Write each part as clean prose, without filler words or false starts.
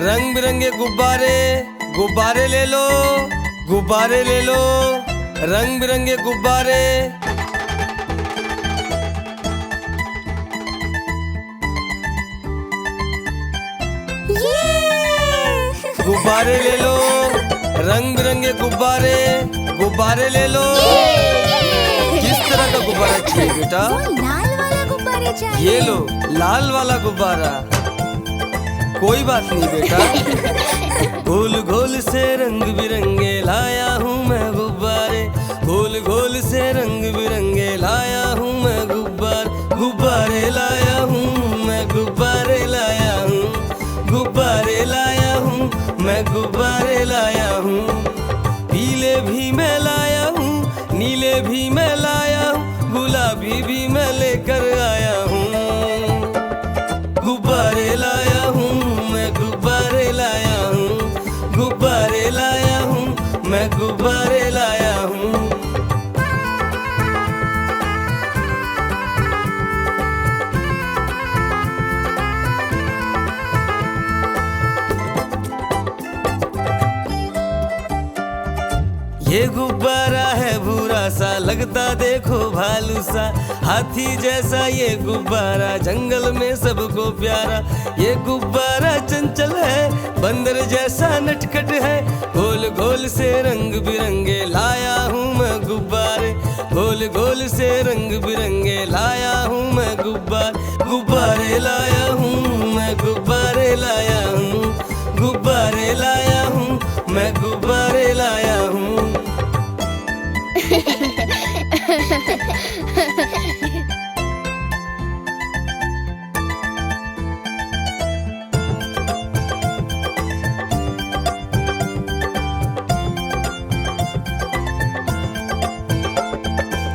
रंग बिरंगे गुब्बारे, गुब्बारे ले लो, गुब्बारे ले लो, रंग बिरंगे गुब्बारे। गुब्बारे ले लो, रंग बिरंगे गुब्बारे, गुब्बारे ले लो। किस तरह का गुब्बारा चाहिए बेटा? लाल वाला गुब्बारे चाहिए। ये लो लाल वाला गुब्बारा। कोई बात नहीं बेटा। गोल गोल से रंग बिरंगे लाया हूँ मैं गुब्बारे, गोल गोल से रंग बिरंगे लाया हूँ मैं गुब्बारे, गुब्बारे लाया हूँ मैं, गुब्बारे लाया हूँ, गुब्बारे लाया हूँ मैं, गुब्बारे लाया हूँ। पीले भी मैं लाया हूँ, नीले भी मैं लाया हूँ, गुलाबी भी मैं लेकर आया हूँ। गुब्बारे लाया हूँ मैं, गुब्बारे लाया हूँ, गुब्बारे लाया हूँ मैं, गुब्बारे लाया हूँ। ये गुब्बारा है भूरा सा, लगता देखो भालू सा, हाथी जैसा ये गुब्बारा, जंगल में सबको प्यारा। ये गुब्बारा चंचल है, बंदर जैसा नटखट है, गोल गोल से रंग बिरंगे लाया हूँ मैं गुब्बारे, गोल गोल से रंग बिरंगे लाया हूँ मैं गुब्बारे, गुब्बारे लाया हूँ मैं, गुब्बारे लाया हूँ, गुब्बारे लाया हूँ मैं, गुब्बारे लाया हूँ।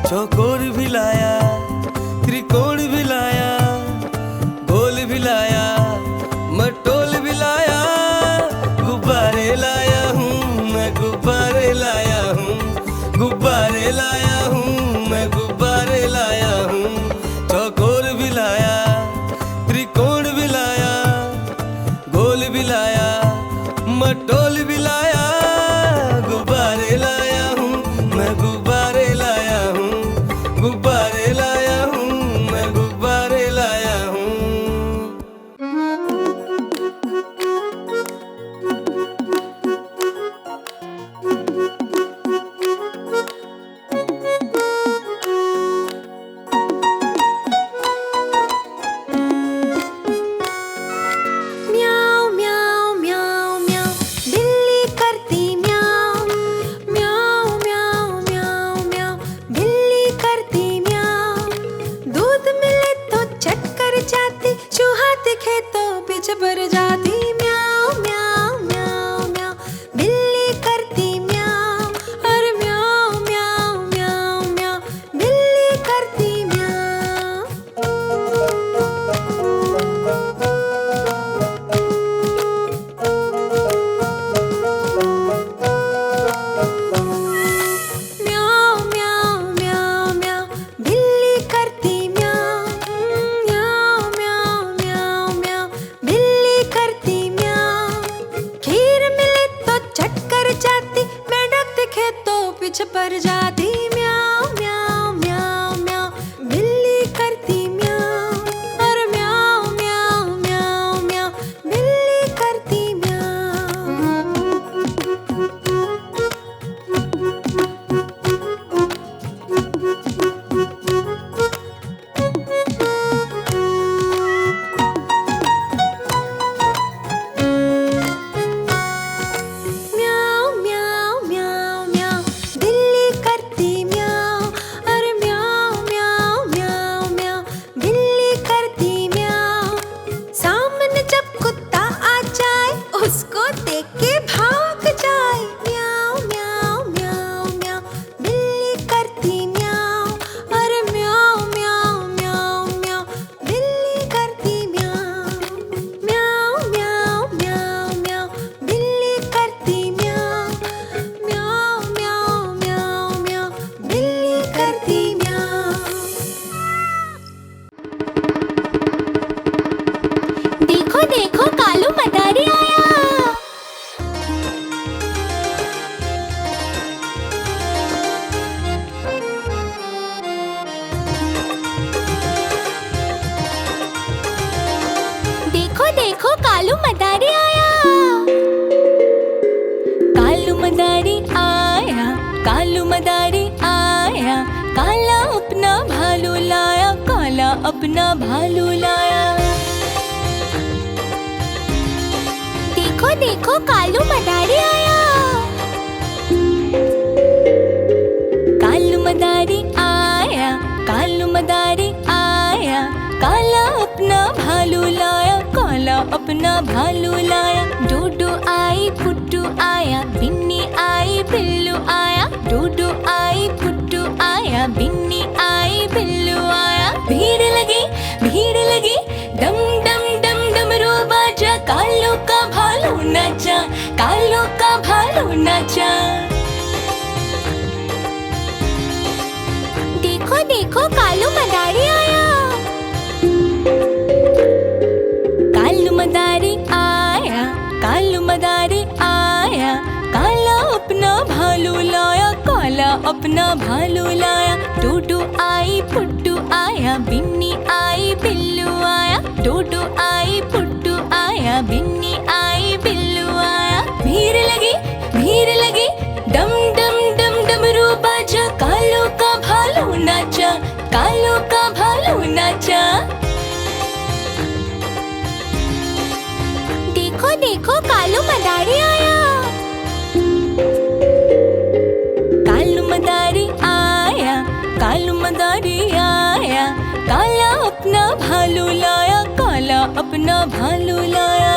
चौकोर भी लाया, त्रिकोण भी लाया, गोल भी लाया, मटोल भी लाया, गुब्बारे लाया हूँ मैं, गुब्बारे लाया हूँ, गुब्बारे लाया हूँ मैं, गुब्बारे लाया हूँ। चौकोर भी लाया, त्रिकोण भी लाया, गोल भी लाया, मटोल भी लाया, गुब्बारे लाया हूँ मैं, गुब्बारे लाया हूँ, गुब्बारे लाया हूँ मैं, गुब्बारे लाया कालू मदारी आया। कालू मदारी आया, कालू मदारी आया, काला अपना भालू लाया, काला अपना भालू लाया। देखो देखो कालू मदारी आया। कालू मदारी आया, कालू मदारी आया, काला अपना भालू लाया, काला अपना भालू लाया। डूडू आई पुट्टू आया, बिन्नी आई बिल्लू आया, डूडू आई पुट्टू आया, बिन्नी आई बिल्लू आया। भीड़ लगी, डम डम डम डमरू बाजा, कालू का भालू नाचा, कालू का भालू नाचा। देखो देखो कालू मदारी आया। कालू मदारी आया, कालू मदारी आया, काला अपना भालू लाया, काला अपना भालू लाया। डूडू आई पुट्टू आया, बिन्नी आई बिल्लू आया, डूडू आई पुट्टू आया, बिन्नी आई बिल्लू आया। भीड़ लगी, डम डम डम डमरू बाजा, कालू का भालू नाचा, कालू का भालू नाचा। देखो देखो कालू मदारी आया। कालू मदारी आया, कालू मदारी आया, काला अपना भालू लाया, काला अपना भालू लाया।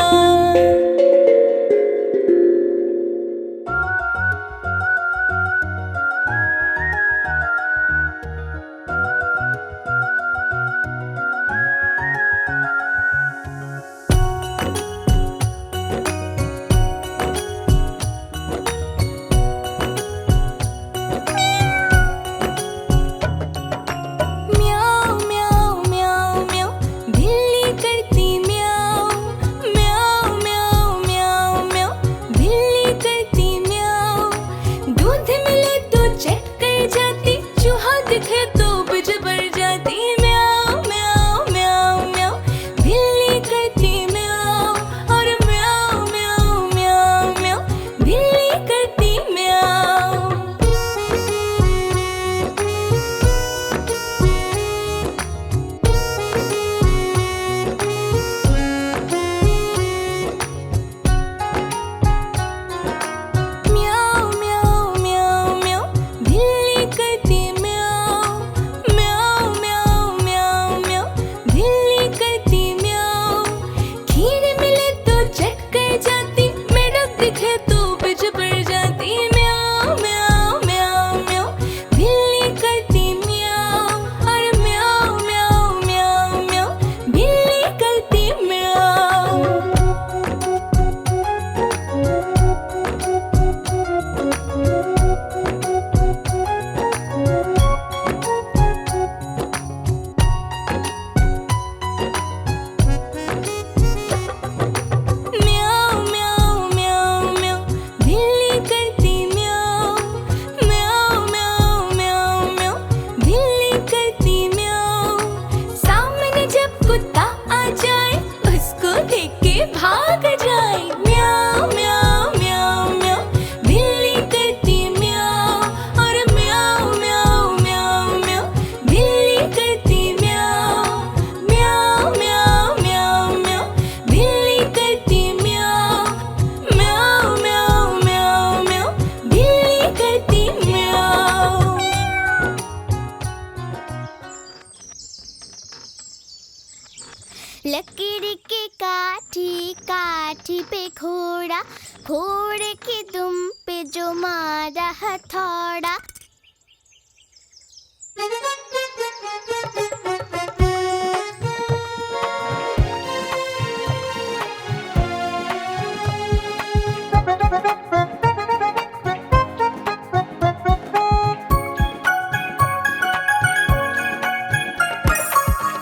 लकड़ी के काठी काठी पे घोड़ा, घोड़े की दुम पे जो मारा हथौड़ा।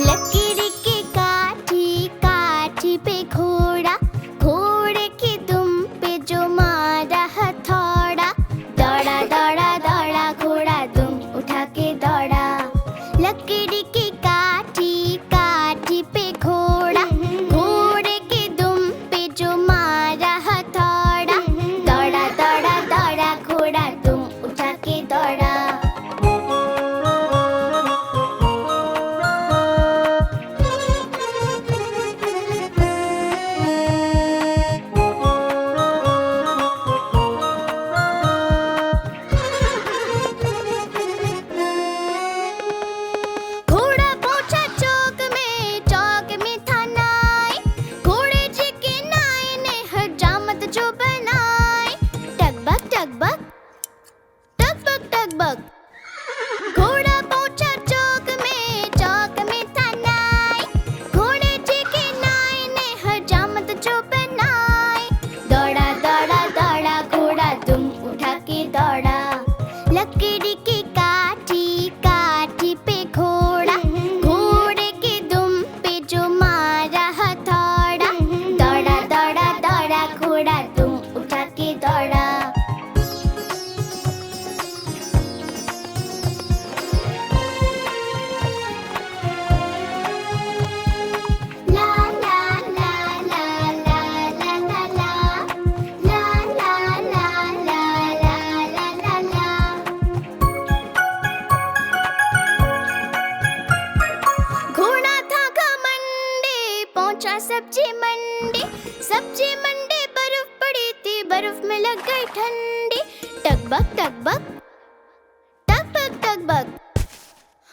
लकड़ी के काठी काठी पे घोड़ा, घोड़े की दुम पे जो मारा हथौड़ा। दौड़ा दौड़ा दौड़ा सब्जी मंडी, सब्जी मंडी बर्फ पड़ी थी, बर्फ में लग गई ठंडी। टकबक टकबक टकबक टकबक,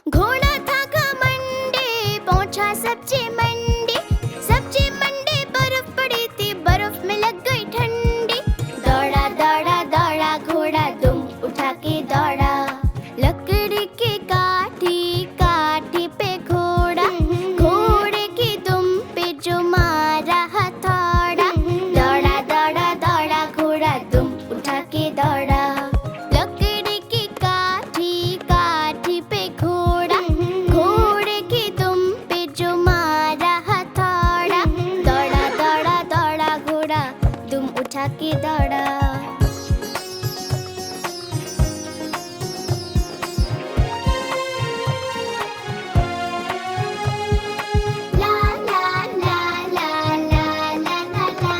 घोड़ा था घमंडी, पहुंचा सब्जी मंडी, सब्जी मंडी बर्फ पड़ी थी, बर्फ में लग गई ठंडी। दौड़ा दौड़ा दौड़ा घोड़ा, दुम उठा के दौड़ा, लकड़ी की काठी काठी पे घोड़ा, घोड़े की दुम पे जो मारा हथौड़ा। दौड़ा दौड़ा दौड़ा घोड़ा, दुम उठा के दौड़ा, लकड़ी की काठी काठी पे घोड़ा, घोड़े की दुम पे जो मारा हथौड़ा। दौड़ा दौड़ा दौड़ा घोड़ा, दुम उठा के दौड़ा। ला ला ला ला ला ला ला ला,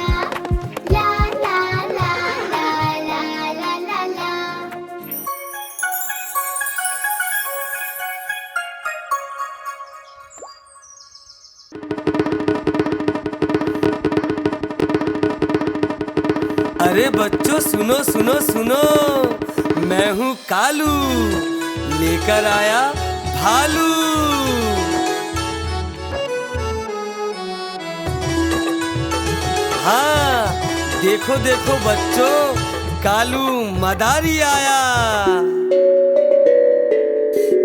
ला ला ला ला ला ला ला ला। अरे बच्चों सुनो सुनो सुनो, मैं हूँ कालू, लेकर आया भालू। हाँ देखो देखो बच्चों, कालू मदारी आया,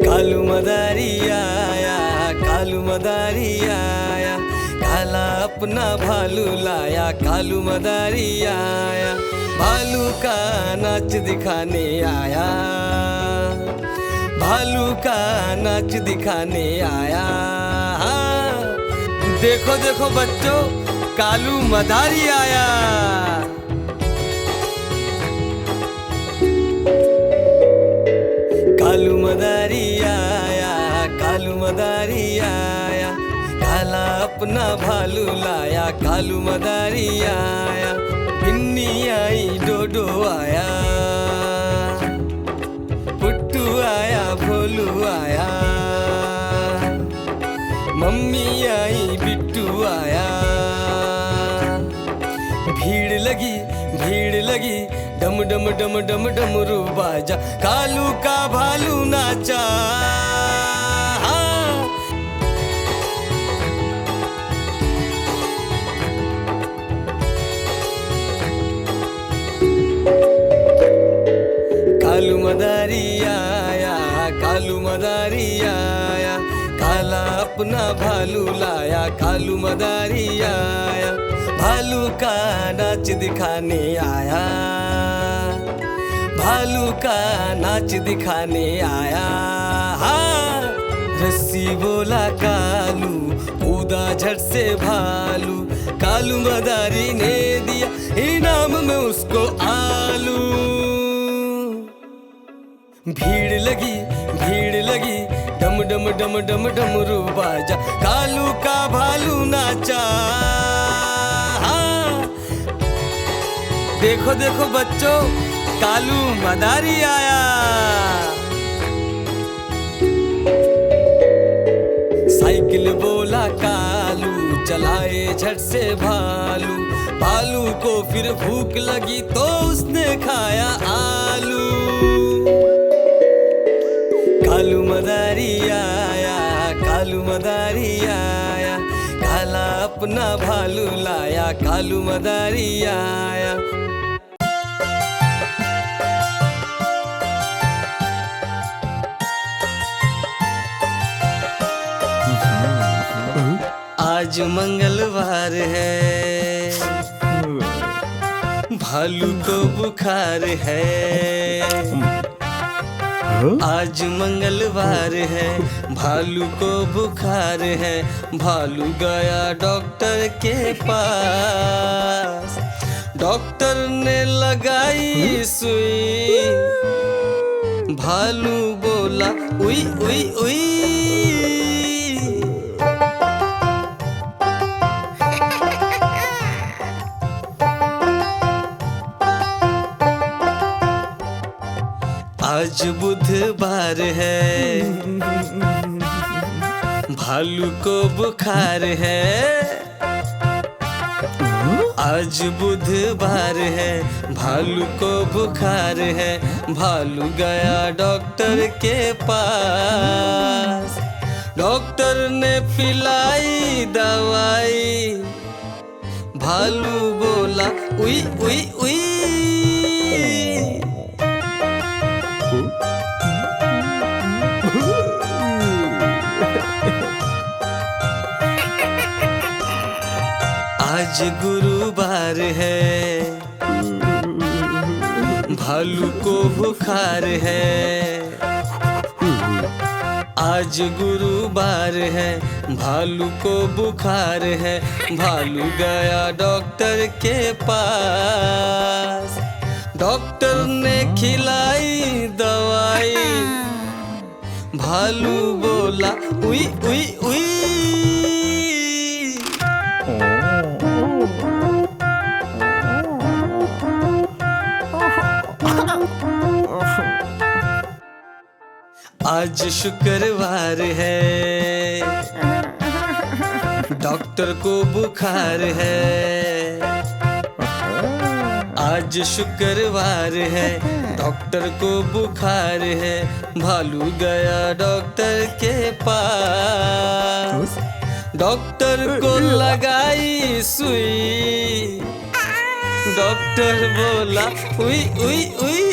कालू मदारी आया, कालू मदारी आया, काला अपना भालू लाया, कालू मदारी आया, भालू का नाच दिखाने आया, भालू का नाच दिखाने आया। हाँ देखो देखो बच्चों, कालू मदारी आया। कालू मदारी आया, कालू मदारी आया, काला अपना भालू लाया, कालू मदारी आया, पिन्नी आई डोडो आया, पुट्टू आया भोलू आया, मम्मी आई बिट्टू आया। भीड़ लगी डम डम डम डम डमरू बाजा, कालू का भालू नाचा। कालू मदारी आया, कालू मदारी आया, काला अपना भालू लाया, कालू मदारी आया, भालू का नाच दिखाने आया, भालू का नाच दिखाने आया। हाँ रस्सी बोला कालू, कूदा झट से भालू, कालू मदारी ने दिया इनाम में उसको आलू। भीड़ लगी डम डम डम डम डमरू बाजा, कालू का भालू नाचा। हाँ देखो देखो बच्चों, कालू मदारी आया। साइकिल बोला कालू, चलाए झट से भालू, भालू को फिर भूख लगी तो उसने खाया आलू। कालू मदारी आया, कालू मदारी आया, काला अपना भालू लाया, कालू मदारी आया। आज मंगलवार है, भालू को बुखार है। आज मंगलवार है, भालू को बुखार है, भालू गया डॉक्टर के पास, डॉक्टर ने लगाई सुई, भालू बोला उई उई उई। आज बुधवार है, भालू को बुखार है, आज बुधवार है, भालू को बुखार है, भालू गया डॉक्टर के पास। डॉक्टर ने पिलाई दवाई, भालू बोला उई उई उई। आज गुरुवार है, भालू को बुखार है। आज गुरुवार है, भालू को बुखार है, भालू गया डॉक्टर के पास। डॉक्टर ने खिलाई दवाई, भालू बोला उई उई उई। आज शुक्रवार है, डॉक्टर को बुखार है। आज शुक्रवार है, डॉक्टर को बुखार है, भालू गया डॉक्टर के पास। डॉक्टर को लगाई सुई, डॉक्टर बोला उई उई उई।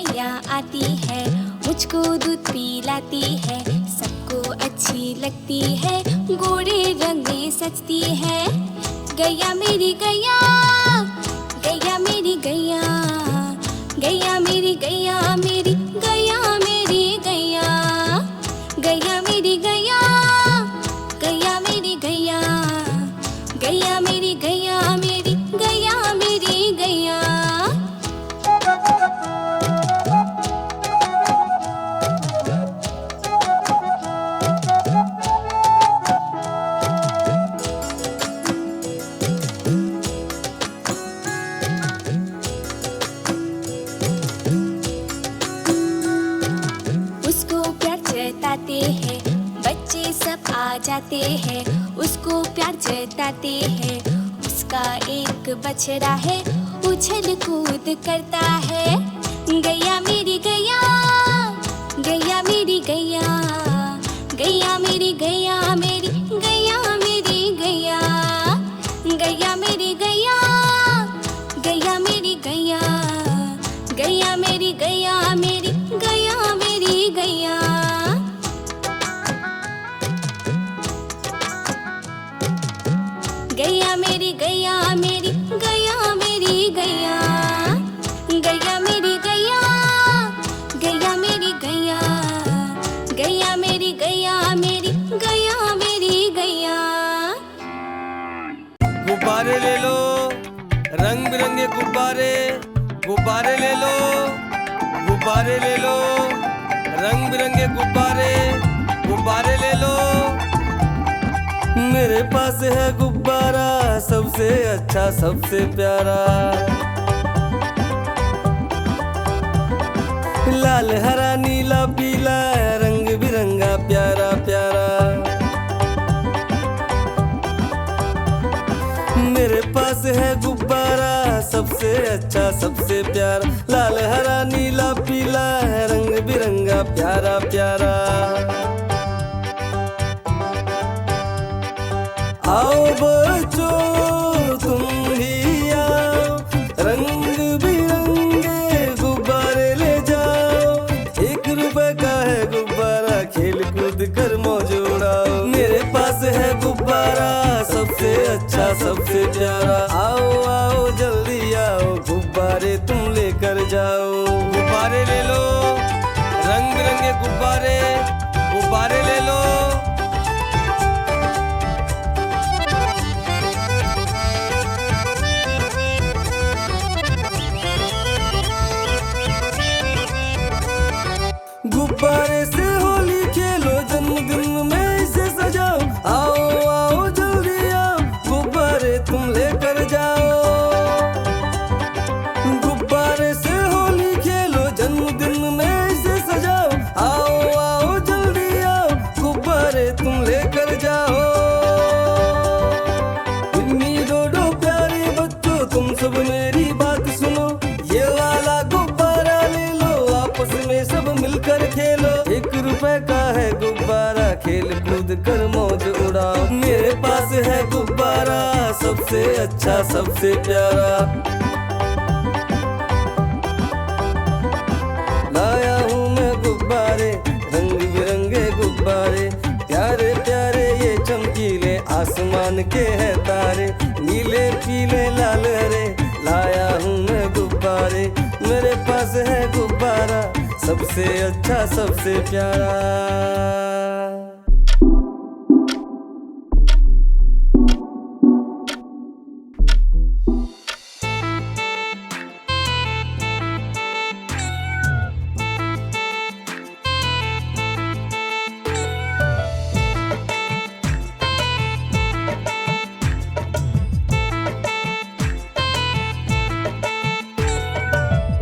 गैया आती है, मुझको दूध पिलाती है, सबको अच्छी लगती है, गोरे रंग में सजती है। गैया मेरी गैया, गैया मेरी गैया, गैया मेरी गैया, मेरी गैया मेरी गैया, गैया मेरी गैया, गैया मेरी गैया, गैया मेरी गैया, मेरी गैया मेरी गैया। उसको प्यार जताते हैं, बच्चे सब आ जाते हैं, उसको प्यार जताते हैं। उसका एक बछड़ा है, उछल कूद करता है। गैया मेरी गैया, गैया मेरी गैया, गैया मेरी गैया, मेरी गैया मेरी गैया, गैया मेरी गैया, गैया मेरी गैया, गैया मेरी गैया, मेरी गैया मेरी गैया। गैया मेरी गैया, मेरी गैया मेरी गैया, गैया मेरी गैया, गैया मेरी गैया, गैया मेरी गैया, मेरी गैया मेरी गैया। गुब्बारे ले लो, रंग बिरंगे गुब्बारे, गुब्बारे ले लो, गुब्बारे ले लो, रंग बिरंगे गुब्बारे, गुब्बारे ले लो। मेरे पास है गुब्बारा सबसे अच्छा सबसे प्यारा, लाल हरा नीला पीला रंग बिरंगा प्यारा प्यारा। मेरे पास है गुब्बारा सबसे अच्छा सबसे प्यारा, लाल हरा नीला पीला रंग बिरंगा प्यारा प्यारा। आओ बच्चों तुम भी आओ, रंग बिरंगे गुब्बारे ले जाओ। 1 रुपए का है गुब्बारा, खेल कूद कर मौज उड़ाओ। मेरे पास है गुब्बारा सबसे अच्छा सबसे प्यारा, आओ आओ जल्दी आओ, गुब्बारे तुम लेकर जाओ। गुब्बारे ले लो, रंग बिरंगे गुब्बारे, गुब्बारे ले लो। गुब्बारे से होली खेलो, जन्मदिन में इसे सजाओ। आओ आओ जल्दी आओ, गुब्बारे तुम लेकर जाओ। गुब्बारे से होली खेलो, जन्मदिन में इसे सजाओ। आओ आओ जल्दी आओ, गुब्बारे तुम लेकर जाओ। इन्नी डोडो प्यारे बच्चों तुम सब मेरी बात सुनो, ये वाला गुब्बारा ले लो, आपस में सब मिलकर खेलो। 1 रुपए का है गुब्बारा, खेल कूद कर मौज उड़ाओ। मेरे पास है गुब्बारा सबसे अच्छा सबसे प्यारा, लाया हूँ मैं गुब्बारे रंग बिरंगे गुब्बारे, प्यारे प्यारे ये चमकीले आसमान के हैं तारे, नीले पीले लाल हरे लाया हूँ मैं गुब्बारे। मेरे पास है गुब्बारा सबसे अच्छा सबसे प्यारा।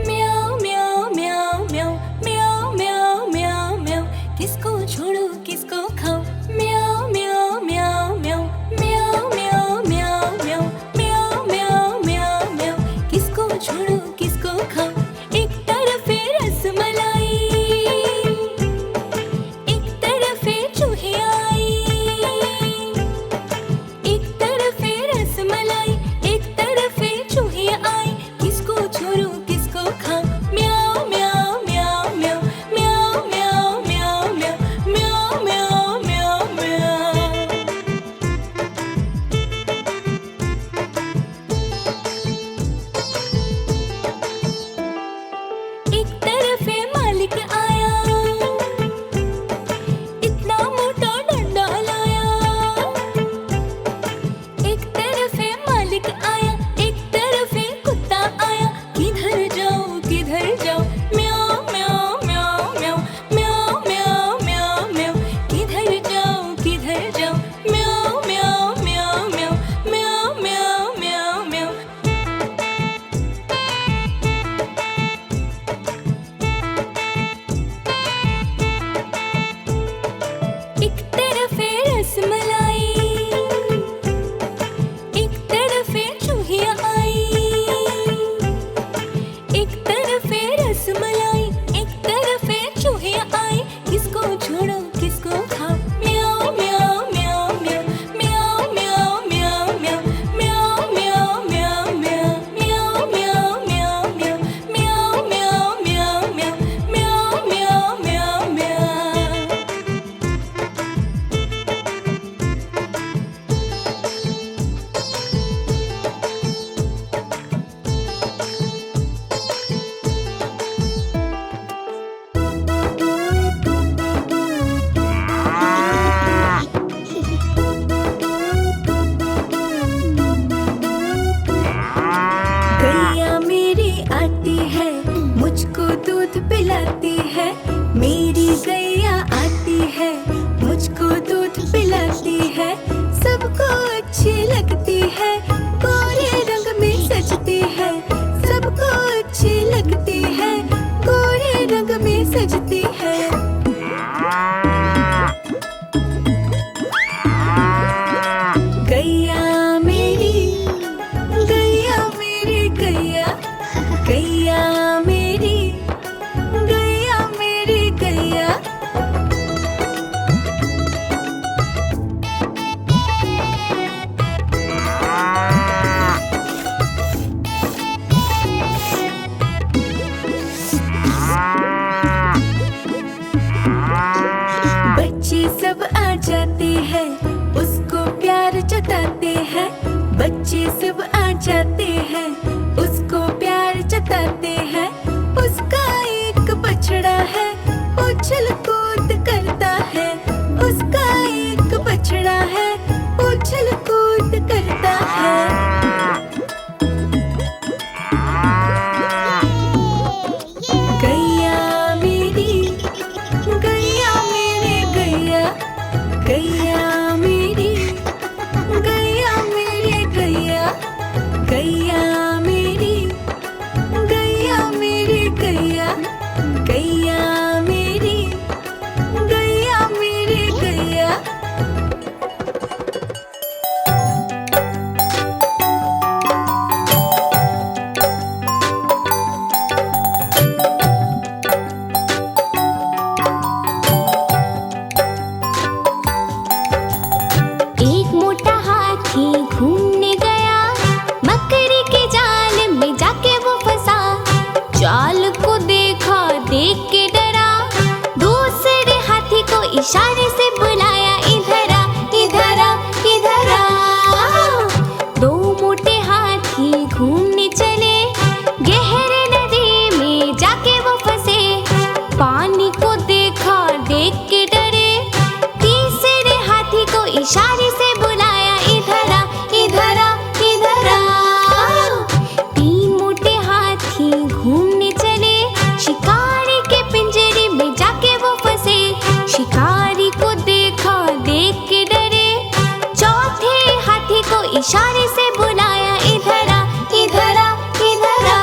म्याऊ म्याऊ म्याऊ म्याऊ म्याऊ म्याऊ म्याऊ म्याऊ, किसको छोड़ू दूध पिलाती है, मेरी गैया आती है, मुझको दूध पिलाती है, सबको अच्छी लगती है, गोरे रंग में सजती है, सबको अच्छी लगती है, गोरे रंग में सजती है। गैया मेरी गैया मेरी गैया, गैया मेरी गैया मेरी गैया। बच्चे सब आ जाते हैं, उसको प्यार जताते हैं, बच्चे सब आ जाते हैं, उसको प्यार जताते हैं। उसका एक बछड़ा है, उछल कूद करता है, उसका एक बछड़ा है, उछल कूद करता है। गैया मेरी गैया मेरी गैया, गैया मेरी गैया मेरी गैया, गैया मेरी गैया मेरी गैया, गैया मेरी गैया मेरी गैया। एक मोटा हाथी घूमने गया, मकड़ी के जाल में जाके वो फंसा, जाल को देखा, देख के डरा, दूसरे हाथी को इशारे से बुलाया, इधर आ इधर आ इधर आ। दो मोटे हाथी घूमने चले, गहरे नदी में जाके वो फंसे, पानी को देखा, देख के डरे, तीसरे हाथी को इशारे से बुलाया, इधर आ इधर आ इधर आ। तीन मोटे हाथी घूमने चले, शिकारी के पिंजरे में जाके वो फंसे, शिकारी को देखा, देख के डरे, चौथे हाथी को इशारे से बुलाया, इधर आ इधर आ इधर आ।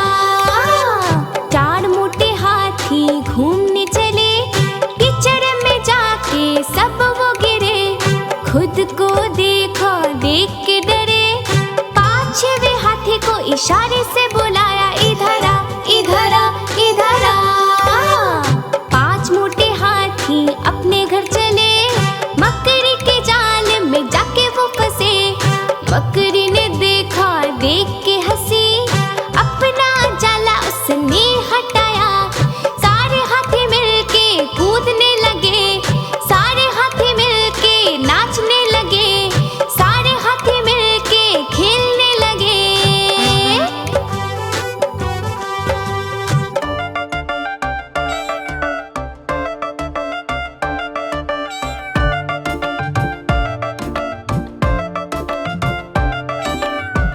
चार मोटे हाथी घूमने चले, कीचड़ में जाके सब वो गिरे, खुद को देखा, देख के डरे, पांचवे हाथी को इशारे से बुलाया, इधर आ इधर आ इधर आ। पांच मोटे हाथी अपने घर चले, मकड़ी के जाल में जाके वो फंसे, मकड़ी ने देखा, देख के हंसी, अपना जाला उसने हटाया, सारे हाथी मिलके कूदने लगे, सारे हाथी मिलके नाचने लगे, सारे हाथी मिलके खेलने लगे।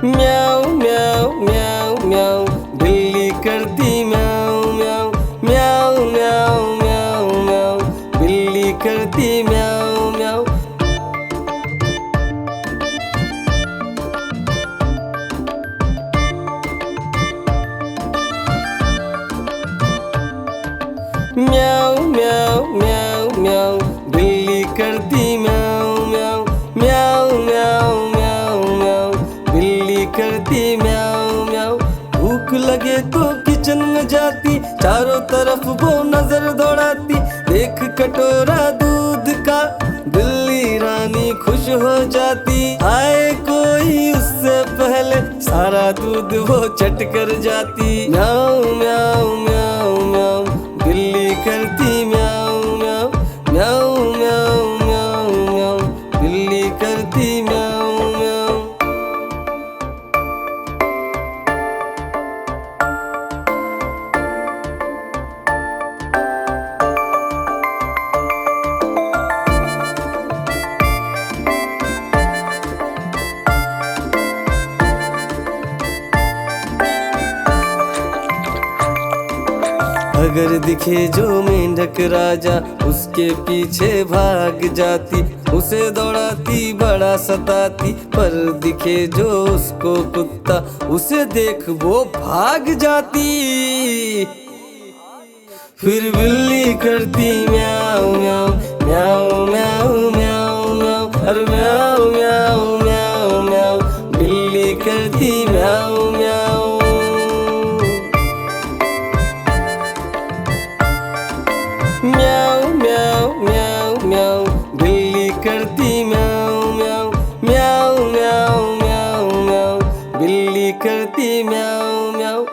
म्याऊ म्याऊ म्याऊ म्याऊ, बिल्ली करती म्याऊ म्याऊ, म्याऊ म्याऊ म्याऊ म्याऊ, बिल्ली करती म्याऊ म्याऊ। म्याऊ म्याऊ म्याऊ म्याऊ, बिल्ली करती म्याऊ म्याऊ, म्याऊ म्याऊ म्याऊ म्याऊ, बिल्ली करती म्याऊ म्याऊ। भूख लगे तो किचन में जाती, चारों तरफ वो नजर दौड़ाती, देख कटोरा दूध का, बिल्ली रानी खुश हो जाती, आए कोई उससे पहले सारा दूध वो चट कर जाती। म्याऊ म्याऊ म्याऊ म्याऊ, बिल्ली करती म्याऊ म्याऊ, म्याऊ म्याऊ म्याऊ म्याऊ, बिल्ली करती म्याऊ म्याऊ। फिर दिखे जो मेंढक राजा, उसके पीछे भाग जाती, उसे दौड़ाती बड़ा सताती। पर दिखे जो उसको कुत्ता, उसे देख वो भाग जाती। फिर बिल्ली करती म्याऊ म्याऊ म्याऊ म्याऊ म्याऊ म्याऊ, अरे म्याऊ म्याऊ म्याऊ म्याऊ, बिल्ली करती म्याऊ म्याऊ। म्याऊ म्याऊ म्याऊ म्याऊ, बिल्ली करती म्याऊ म्याऊ म्याऊ म्याऊ म्याऊ म्याऊ, बिल्ली करती म्याऊ म्याऊ।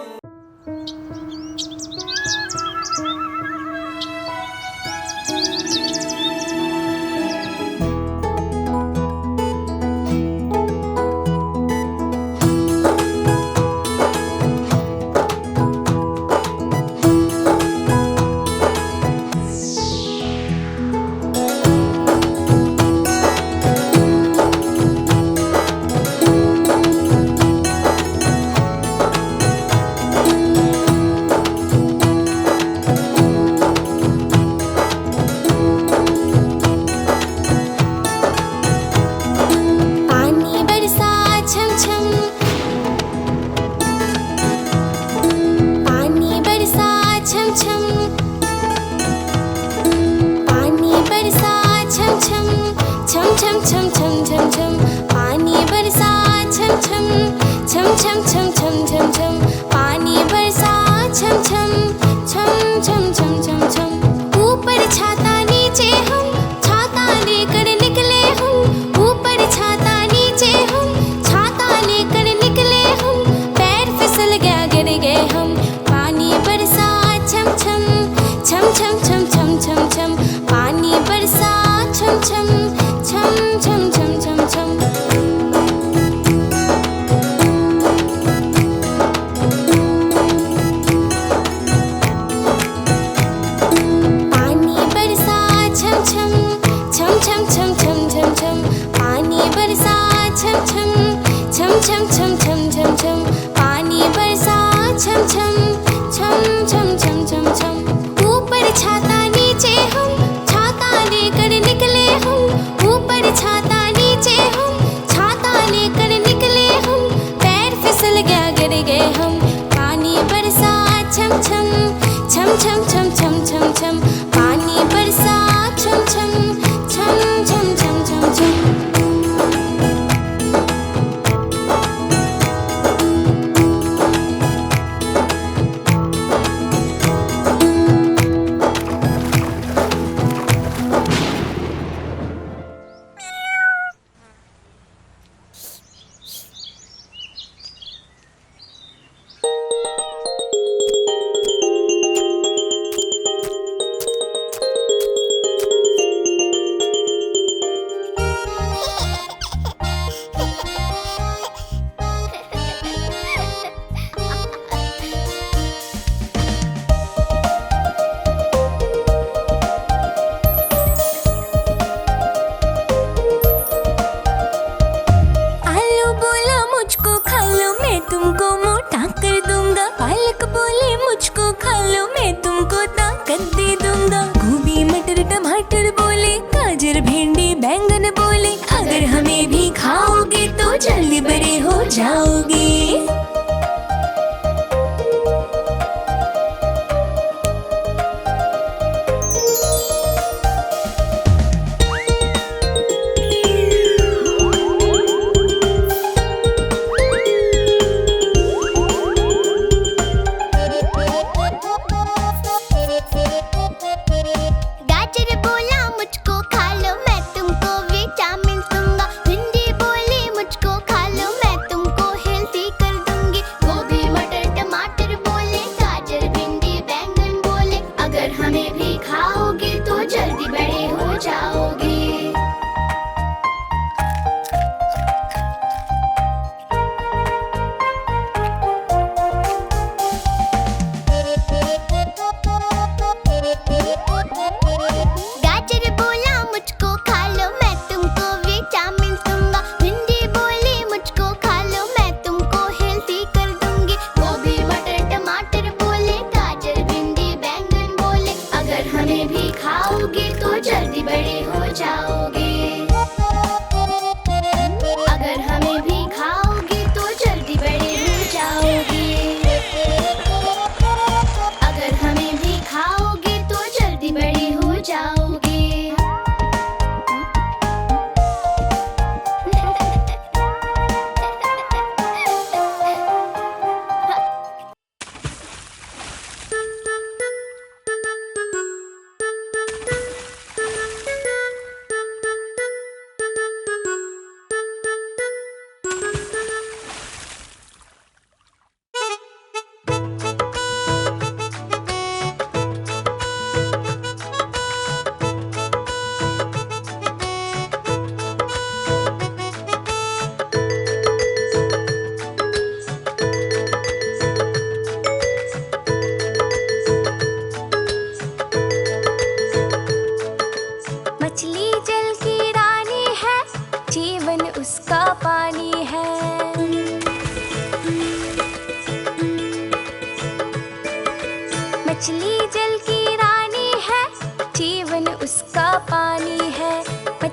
पानी बरसा छम छम, पानी बरसा छम छम, पानी बरसा छम छम, छम छम छम छम छम छम, पानी बरसा छम छम, छम छम छम छम छम छम, पानी बरसा छम छम, छम छम छम छम छम। ऊपर छाता नीचे हम, छाता लेकर निकले हम, ऊपर छाता नीचे हम, छाता लेकर निकले हम, पैर फिसल गया गिर गए हम। पानी बरसा छम छम, छम छम छम छम छम छम, पानी बरसा छम छम, छम छम छम छम छम। पानी बरसा छम छम, छम छम छम छम छम छम, पानी बरसा छम छम, छम छम छम छम छम छम, पानी बरसा छम छम, छम छम छम छम छम। ऊपर छाता नीचे हम, छाता लेकर निकले हम, ऊपर छाता नीचे हम, छाता लेकर निकले हम, पैर फिसल गया गिर गए हम। पानी बरसा छम छम, छम छम छम छम छम छम, पानी बरसा छम छम, छम छम छम छम छम।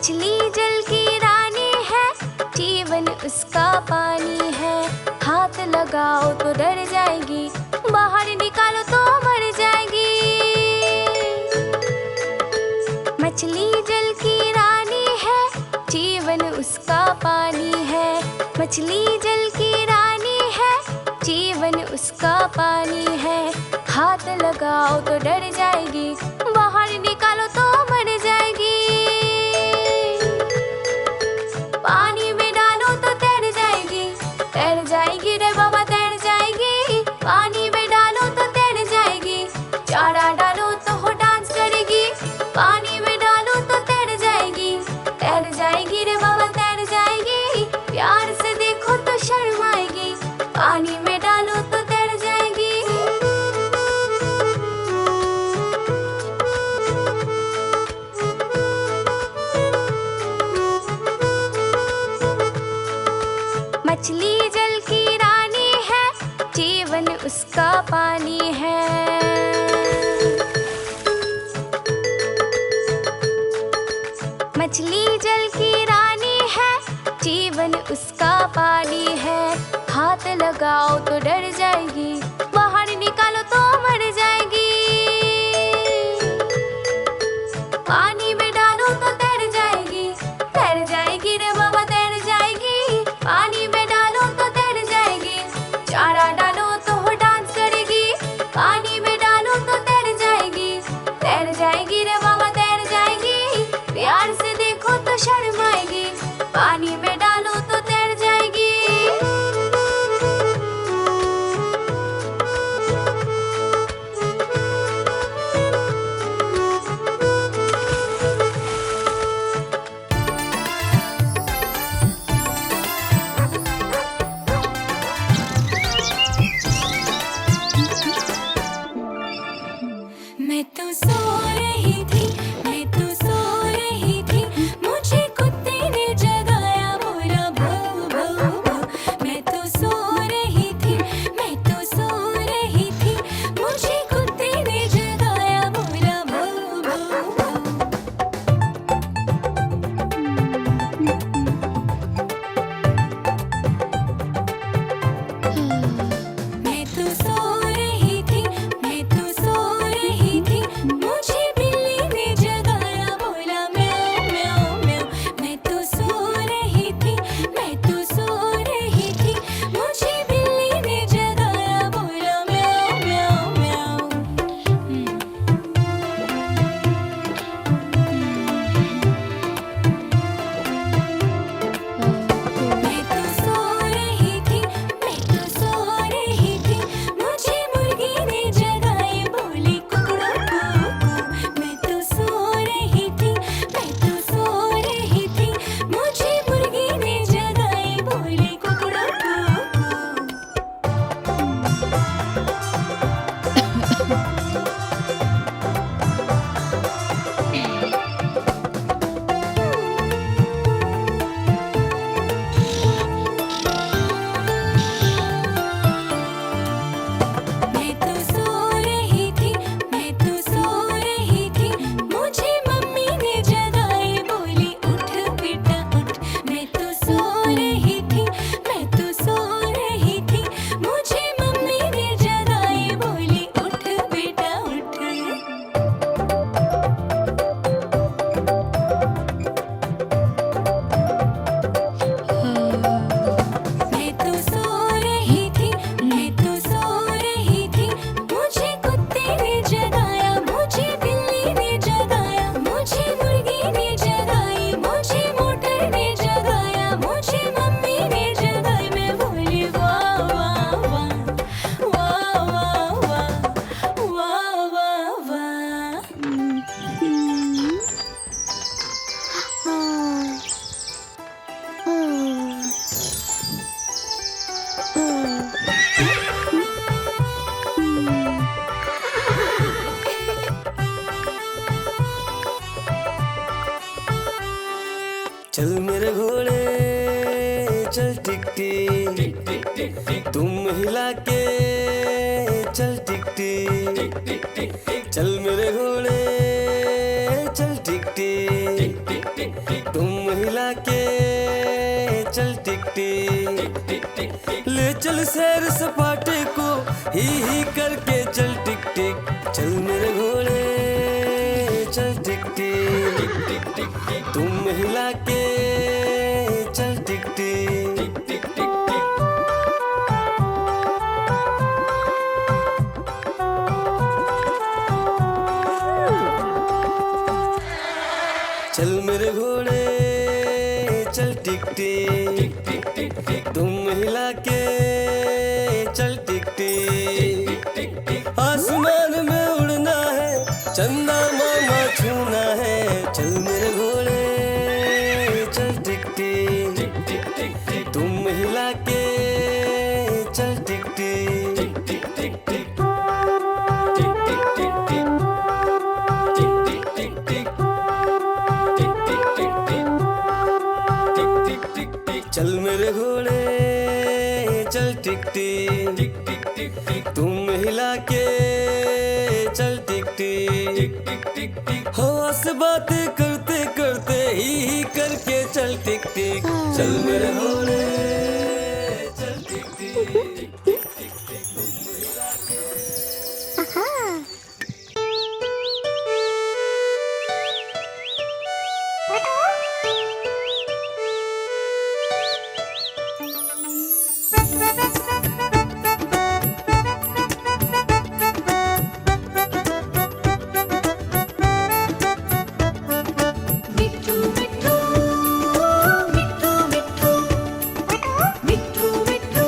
मछली जल की रानी है, जीवन उसका पानी है। हाथ लगाओ तो डर जाएगी, बाहर निकालो तो मर जाएगी। मछली जल की रानी है, जीवन उसका पानी है। मछली जल की रानी है, जीवन उसका पानी है। हाथ लगाओ तो डर जाएगी, बाहर निकालो तो मर जाएगी। पानी में डालो तो तैर जाएगी रे बाबा तैर जाएगी। पानी में डालो तो तैर जाएगी, चारा डालो तो हो डांस करेगी। पानी में डालो तो तैर जाएगी रे बाबा तैर जाएगी। प्यार से देखो तो शर्माएगी, पानी में डालो तो तैर जाएगी। मछली जल की रानी है, जीवन उसका पानी है। मछली जल की रानी है, जीवन उसका पानी है। हाथ लगाओ तो डर जाएगी, बाहर निकालो तो मर जाएगी। पानी में डालो तो तैर जाएगी रे बाबा तैर जाएगी। पानी में डालो तो तैर जाएगी, चारा डालो तो हो डांस करेगी। पानी में डालो तो तैर जाएगी रे बाबा तैर जाएगी। प्यार से देखो तो शर्माएगी, पानी में डालो तो तैर जाएगी। मैं तो सो रही थी, मैं तो सो रही थी, मुझे कुत्ते ने जगाया, बोला भौ भौ भौ। मैं तो सो रही थी, मैं तो सो रही थी, मुझे कुत्ते ने जगाया, बोला भौ भौ भौ। मैं तो सो रही थी, मैं तो सो रही थी, मुझे बिल्ली ने जगाया, बोला म्याऊं म्याऊं म्याऊं। मैं तो सो रही थी, मैं तो सो रही थी, मुझे बिल्ली ने जगाया, बोला म्याऊं म्याऊं म्याऊं। मैं तो सो रही थी, मैं तो सो रही थी, मुझे मुर्गी ने जगाए, बोली कुकड़ू कुकू। मैं तो सो रही थी, मैं तो सो रही थी, मुझे मुर्गी ने जगाए, बोली कुकड़ू कुकू। मैं तो सो रही थी, मैं तो सो रही थी, मुझे मम्मी ने जगाए, बोली उठ बेटा उठ। मैं तो सो रही थी, मैं तो सो रही थी, मुझे मम्मी ने जगाए, बोली उठ बेटा उठ। मैं तो सो रही थी, मैं तो सो रही थी, मुझे कुत्ते ने जगाया, मुझे बिल्ली ने जगाया, मुझे मुर्गी ने जगाई, मुझे मोटर ने जगाया, मुझे मम्मी ने जगाई। मैं बोली वाह वाह वाह, वाह वाह वाह, वाह वाह वाह। चल मेरे घोड़े चल टिक टिक, तुम हिला के चल टिक टिक। चल मेरे घोड़े चल टिक टिक, तुम ले चल सैर सपाटे को, ही करके चल टिक टिक, चल मेरे घोड़े चल टिक टिक, टिक टिक टिक टिक तुम हिला के चल टिक टिक, टिक टिक टिक टिक। चल मेरे घोड़े चल टिक टिक, टिक टिक टिक तुम हिला के चल टिक टिक, टिक टिक आसमान में उड़ना है, चंदा मामा छूना है, चल मेरे घोड़े चल टिक टिक, टिक टिक टिक तुम हिला के चल टिक टिक, टिक टिक टिक टिक टिक टिक टिक टिक टिक टिक टिक। चल मेरे घोड़े चल टिक टिक, टिक टिक टिक टिक तुम हिला के चल टिक टिक, टिक टिक टिक हवा से बातें करते करते ही करके चल टिक टिक, चल मेरे घोड़े चल टिक टिक, टिक टिक टिक टिक तुम हिला के। मिट्ठू मिट्ठू मिट्ठू मिट्ठू मिट्ठू मिट्ठू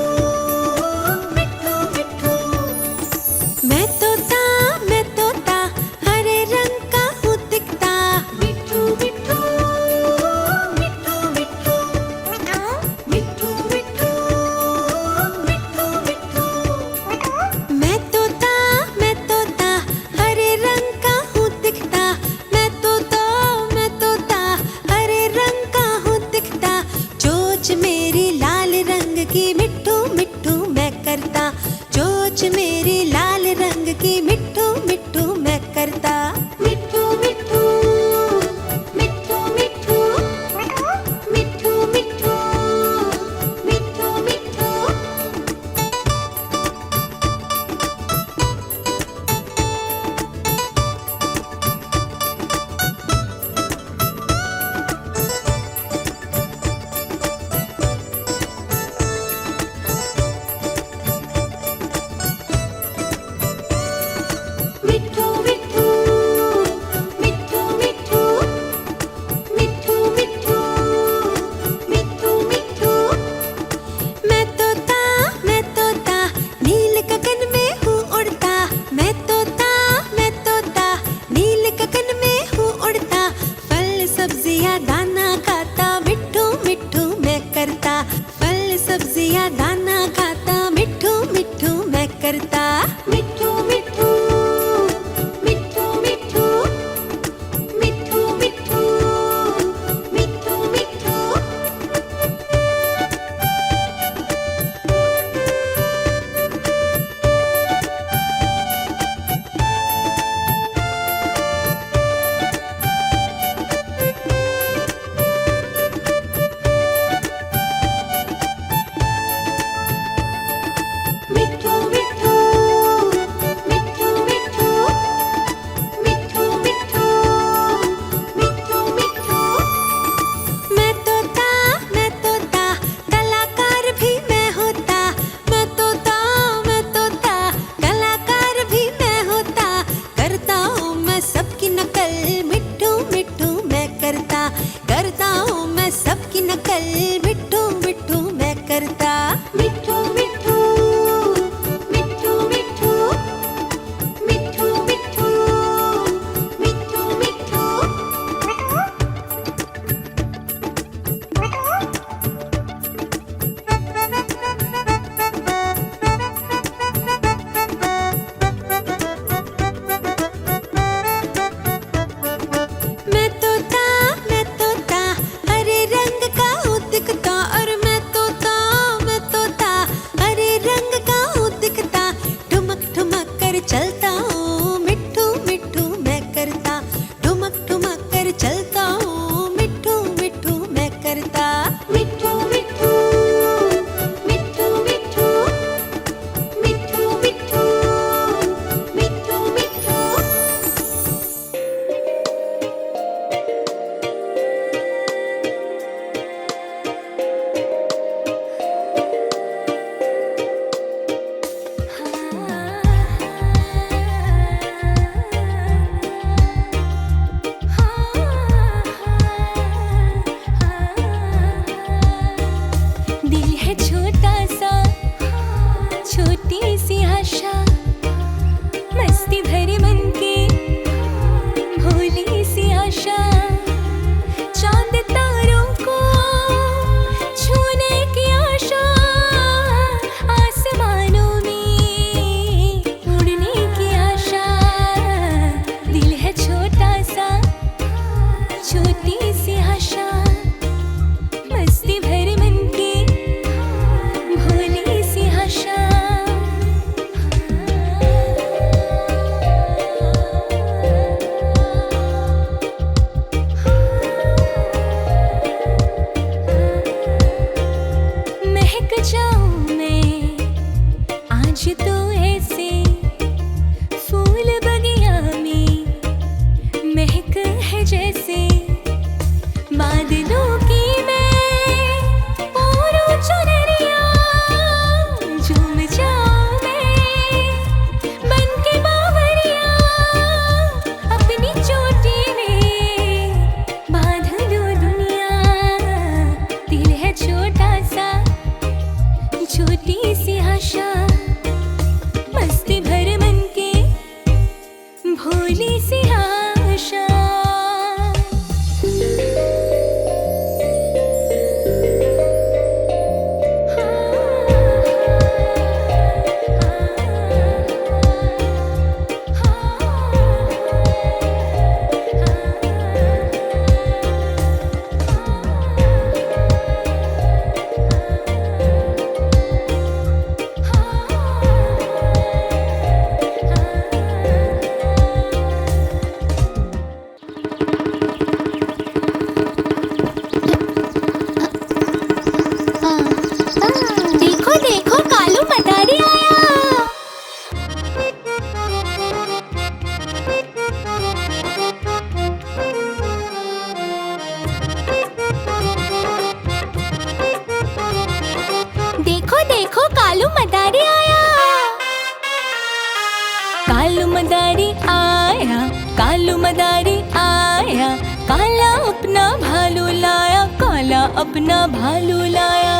कालू मदारी आया, काला अपना भालू लाया, काला अपना भालू लाया।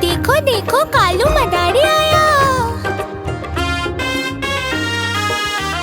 देखो देखो कालू मदारी आया।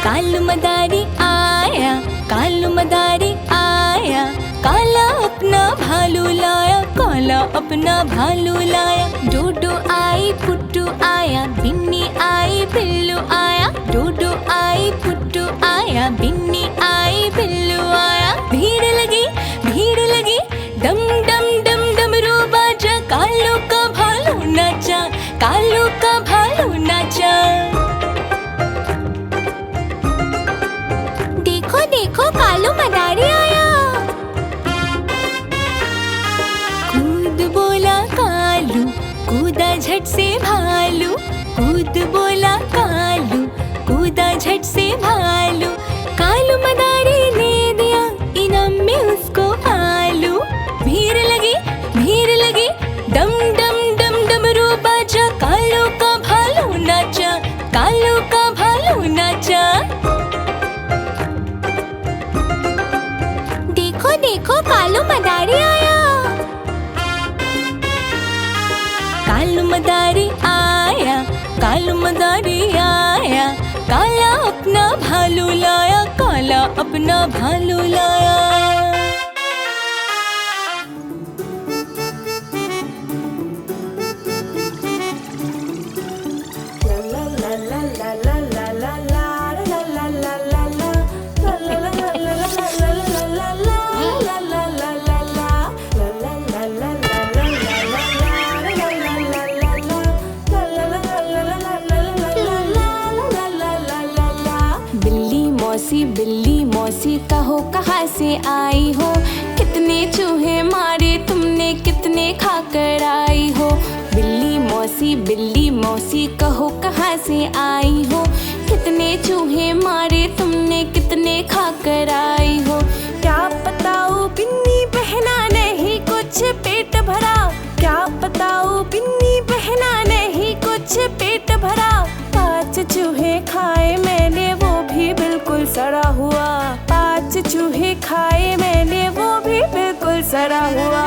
कालू मदारी आया, कालू मदारी आया, काला अपना भालू लाया, काला अपना भालू लाया। डोडो आई पुट्टू आया, बिन्नी आई बिल्लू आया, डोडो आई पुट्टू आया, बिन्नी आई बिल्लू आया। भीड़ लगी डम डम डम डमरू बाजा, कालू का भालू नाचा, कालू का भालू नाचा। देखो देखो कालू मदारी आया। कूद बोला कालू, कूदा झट से भालू, कूद बोला कालू, कूदा झट से भालू। कालू मदारी ने दिया इनाम में उसको आलू। भीड़ लगी डम डम डम डमरू बाजा, कालू का भालू नाचा, कालू का भालू नाचा। देखो देखो कालू मदारी आया। कालू मदारी आया, कालू मदारी आया, काला अपना भालू लाया, काला अपना भालू लाया। बिल्ली मौसी कहो कहाँ से आई हो, कितने चूहे मारे तुमने, कितने खाकर आई हो। बिल्ली मौसी कहो कहाँ से आई हो, कितने चूहे मारे तुमने, कितने खाकर आई हो। क्या बताओ बिन्नी बहना नहीं कुछ पेट भरा, क्या बताओ बिन्नी बहना नहीं कुछ पेट भरा। 5 चूहे खाए मैंने वो भी बिल्कुल सड़ा हुआ, 5 चूहे खाए मैंने वो भी बिल्कुल सड़ा हुआ।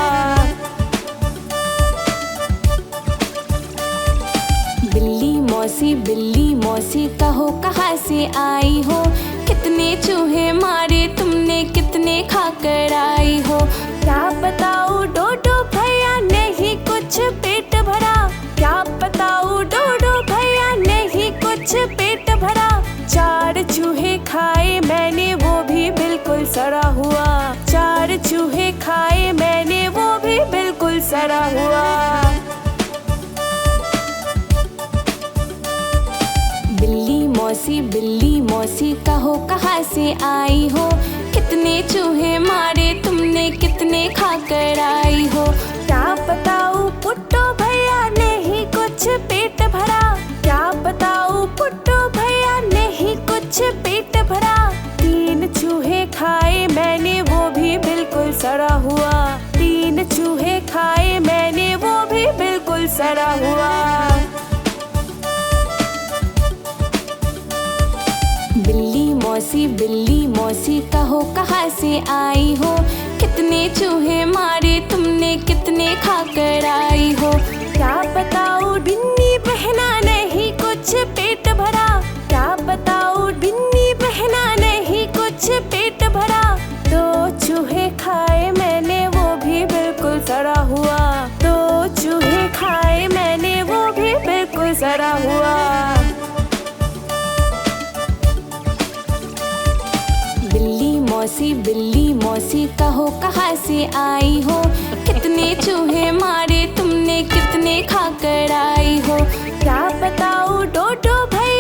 बिल्ली मौसी कहो कहाँ से आई हो, कितने चूहे मारे तुमने, कितने खाकर आई हो। क्या बताओ डोडो भैया नहीं कुछ पेट भरा, क्या बताओ डोडो भैया नहीं कुछ पेट भरा। 4 चूहे खाए मैंने वो भी बिल्कुल सड़ा हुआ, 4 चूहे खाए मैंने वो भी बिल्कुल सड़ा हुआ। बिल्ली मौसी कहो कहाँ से आई हो, कितने चूहे मारे तुमने, कितने खाकर आई हो। क्या बताओ पुट्टो भैया नहीं कुछ पेट भरा, क्या बताओ पुट्टो भैया नहीं कुछ पेट भरा। 3 चूहे खाए मैंने वो भी बिल्कुल सड़ा हुआ, 3 चूहे खाए मैंने वो भी बिल्कुल सड़ा हुआ। बिल्ली मौसी कहो कहाँ से आई हो, कितने चूहे मारे तुमने, कितने खाकर आई हो। क्या बताओ बिन्नी बहना नहीं कुछ पेट भरा, क्या बताओ बिन्नी बहना नहीं कुछ पेट भरा। 2 चूहे खाए मैंने वो भी बिल्कुल सड़ा हुआ, 2 चूहे खाए मैंने वो भी बिल्कुल सड़ा हुआ। बिल्ली मौसी कहो कहाँ से आई हो, कितने चूहे मारे तुमने, कितने खाकर आई हो। क्या बताओ डोडो भैया